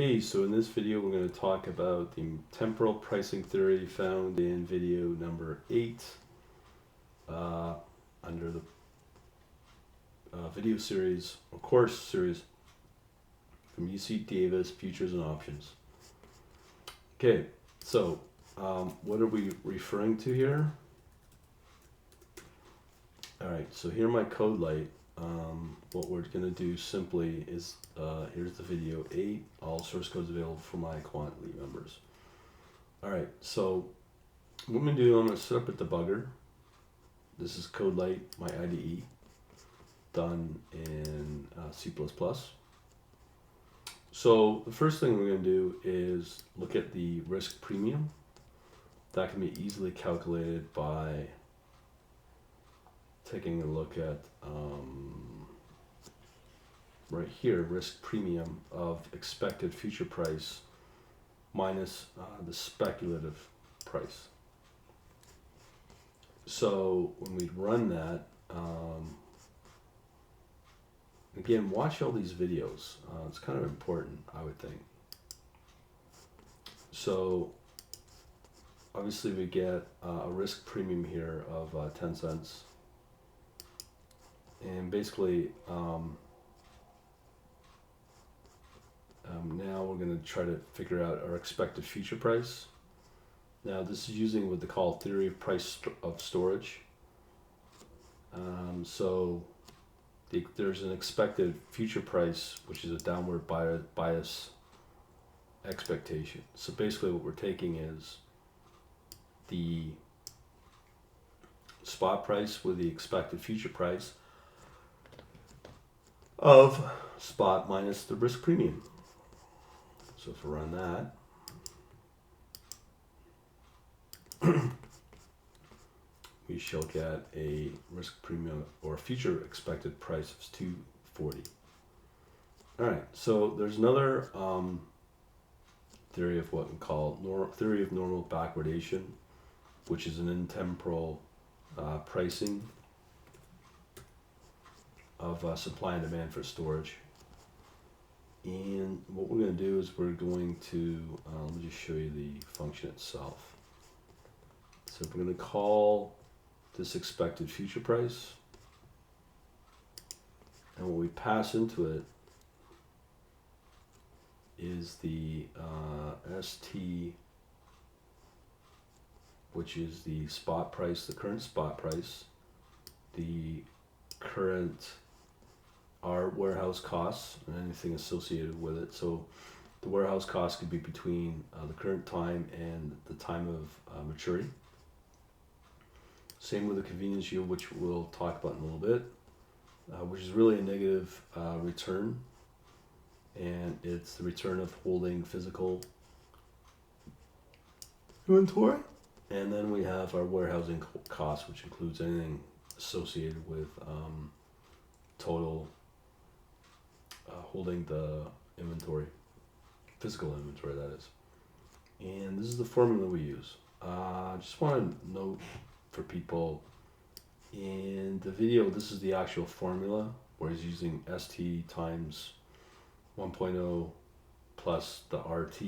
Okay, so in this video we're going to talk about the temporal pricing theory found in video number 8 under the video series or course series from UC Davis, Futures and Options. Okay, so what are we referring to here? Alright, so here my code light. What we're going to do simply is, here's the video 8, all source codes available for my quant elite members. Alright, so what I'm going to do, I'm going to set up a debugger. This is code light, my IDE, done in C++. So the first thing we're going to do is look at the risk premium. That can be easily calculated by taking a look at right here, risk premium of expected future price minus the speculative price. So when we run that, again, watch all these videos. It's kind of important, I would think. So obviously we get a risk premium here of 10 cents. And basically, now we're going to try to figure out our expected future price. Now this is using what they call theory of price of storage. There's an expected future price, which is a downward bias expectation. So basically what we're taking is the spot price with the expected future price of spot minus the risk premium. So if we run that, we shall get a risk premium or future expected price of 240. Alright, so there's another theory of what we call theory of normal backwardation, which is an intemporal pricing of supply and demand for storage. And what we're going to do is we're going to, let me just show you the function itself. So we're going to call this expected future price, and what we pass into it is the ST, which is the spot price, the current spot price, the current our warehouse costs and anything associated with it. So the warehouse cost could be between the current time and the time of maturity. Same with the convenience yield, which we'll talk about in a little bit, which is really a negative return, and it's the return of holding physical inventory. And then we have our warehousing cost, which includes anything associated with total holding the inventory, physical inventory that is. And this is the formula we use. I just want to note for people, in the video this is the actual formula where he's using ST times 1.0 plus the RT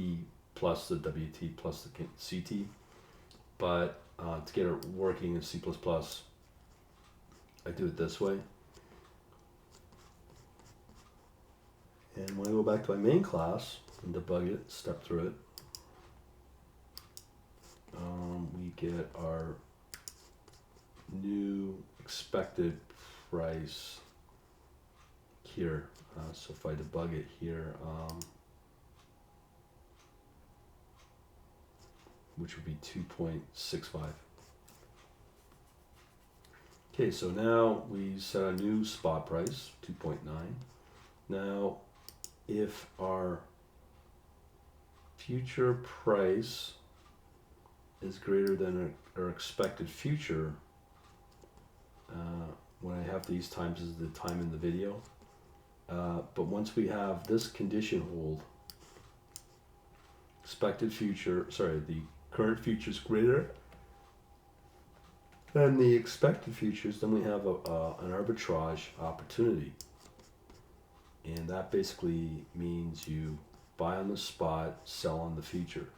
plus the WT plus the CT. But to get it working in C++, I do it this way. And when I go back to my main class and debug it, step through it, we get our new expected price here. So if I debug it here, which would be 2.65. Okay, so now we set a new spot price, 2.9. Now, if our future price is greater than our expected future, when I have these times is the time in the video, but once we have this condition hold, the current future is greater than the expected futures, then we have an arbitrage opportunity. And that basically means you buy on the spot, sell on the future.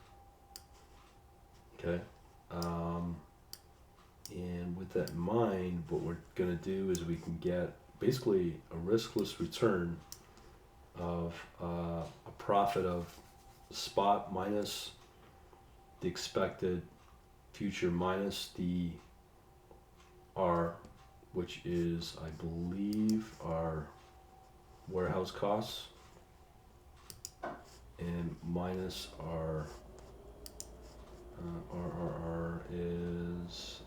Okay? And with that in mind, what we're going to do is we can get basically a riskless return of a profit of spot minus the expected future minus the R, which is, I believe, our warehouse costs, and minus our RRR is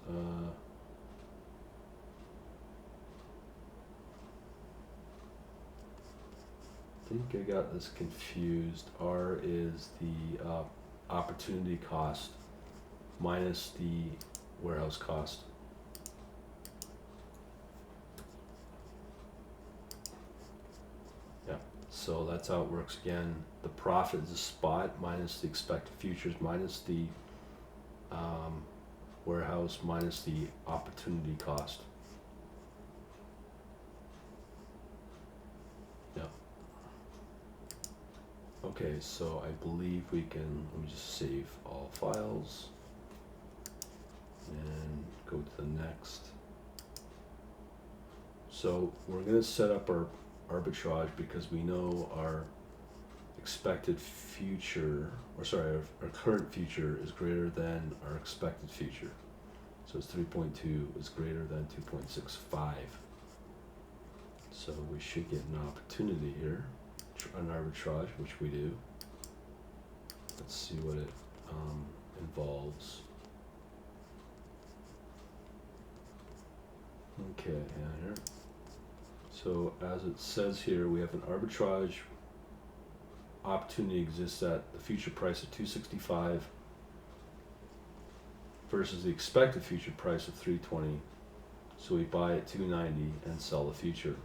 I think I got this confused. R is the opportunity cost minus the warehouse cost. Yeah, so that's how it works again. The profit is the spot minus the expected futures minus the warehouse minus the opportunity cost. Yeah. Okay, so I believe we can, let me just save all files and go to the next. So we're going to set up our arbitrage because we know our expected future, or sorry, our current future is greater than our expected future. So it's 3.2 is greater than 2.65. So we should get an opportunity here, an arbitrage, which we do. Let's see what it involves. Okay, and here. So as it says here, we have an arbitrage opportunity exists at the future price of 265 versus the expected future price of 320. So we buy at 290 and sell the future.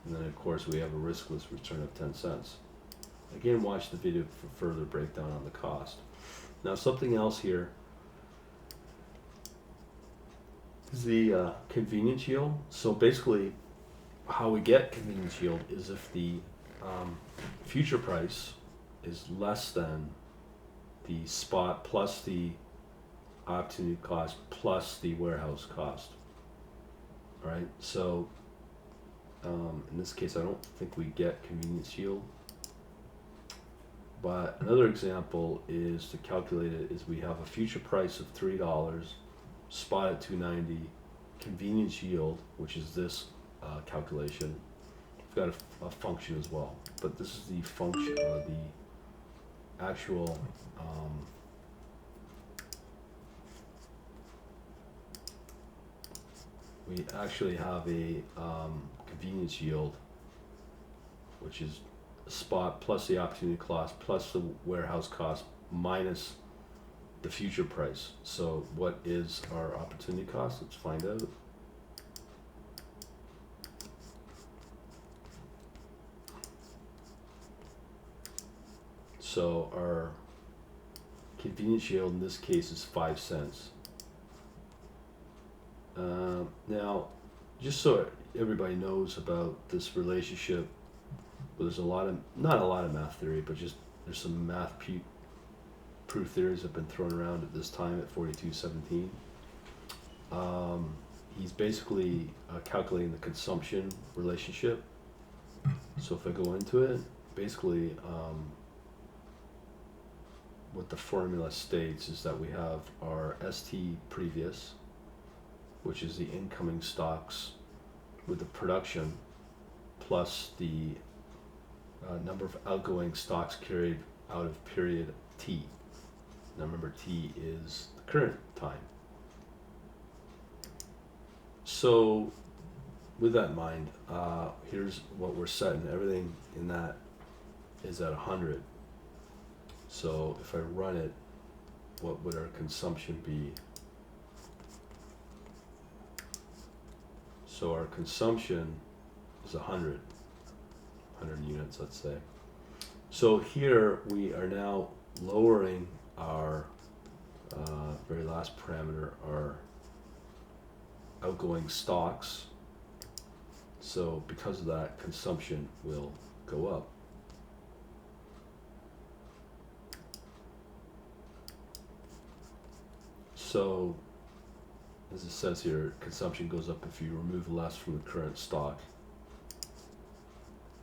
And then of course we have a riskless return of 10 cents. Again, watch the video for further breakdown on the cost. Now something else here is the convenience yield. So basically how we get convenience yield is if the future price is less than the spot plus the opportunity cost plus the warehouse cost. All right, so in this case I don't think we get convenience yield, but another example is to calculate it is we have a future price of $3, spot at 290, convenience yield, which is this calculation. We've got a function as well, but this is the function, the actual we actually have a convenience yield, which is spot plus the opportunity cost plus the warehouse cost minus the future price. So what is our opportunity cost? Let's find out. So our convenience yield in this case is 5 cents. Now, just so everybody knows about this relationship, there's a lot of, not a lot of math theory, but just there's some math proof theories that have been thrown around at this time at 4217. He's basically calculating the consumption relationship. So if I go into it, basically what the formula states is that we have our ST previous, which is the incoming stocks with the production plus the number of outgoing stocks carried out of period T. Now remember, T is the current time. So with that in mind, here's what we're setting. Everything in that is at 100. So if I run it, what would our consumption be? So our consumption is 100 units, let's say. So here we are now lowering our very last parameter, our outgoing stocks. So because of that, consumption will go up. So, as it says here, consumption goes up if you remove less from the current stock.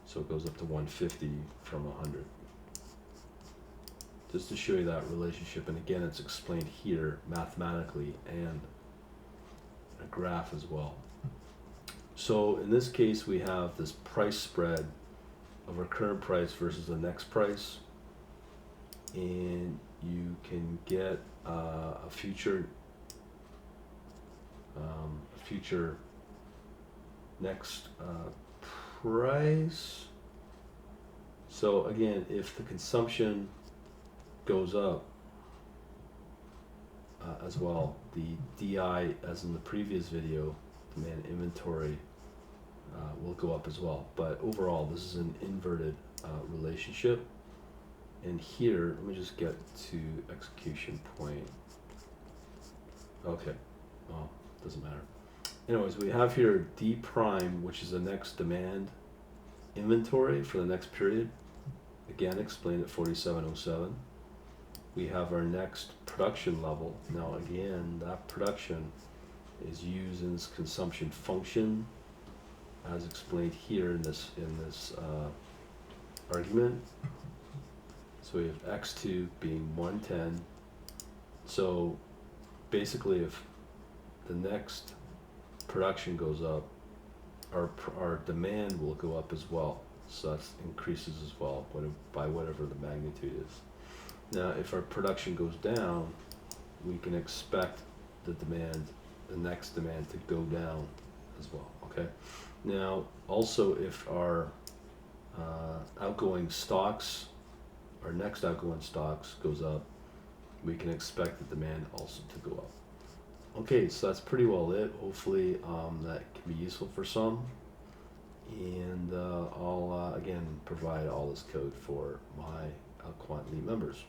So it goes up to 150 from 100. Just to show you that relationship, and again, it's explained here mathematically and a graph as well. So in this case, we have this price spread of our current price versus the next price, and you can get a future next price. So again, if the consumption goes up as well, the DI, as in the previous video, demand inventory, will go up as well. But overall, this is an inverted relationship. And here, let me just get to execution point. Okay, well, doesn't matter. Anyways, we have here D prime, which is the next demand inventory for the next period. Again, explained at 4707. We have our next production level. Now again, that production is used in this consumption function, as explained here in this argument. So we have x2 being 110. So basically, if the next production goes up, our demand will go up as well. So that increases as well by whatever the magnitude is. Now, if our production goes down, we can expect the next demand to go down as well, okay? Now, also if our outgoing stocks, our next outgoing stocks goes up, we can expect the demand also to go up. Okay, so that's pretty well it. Hopefully that can be useful for some. And I'll again provide all this code for my Quant Elite members.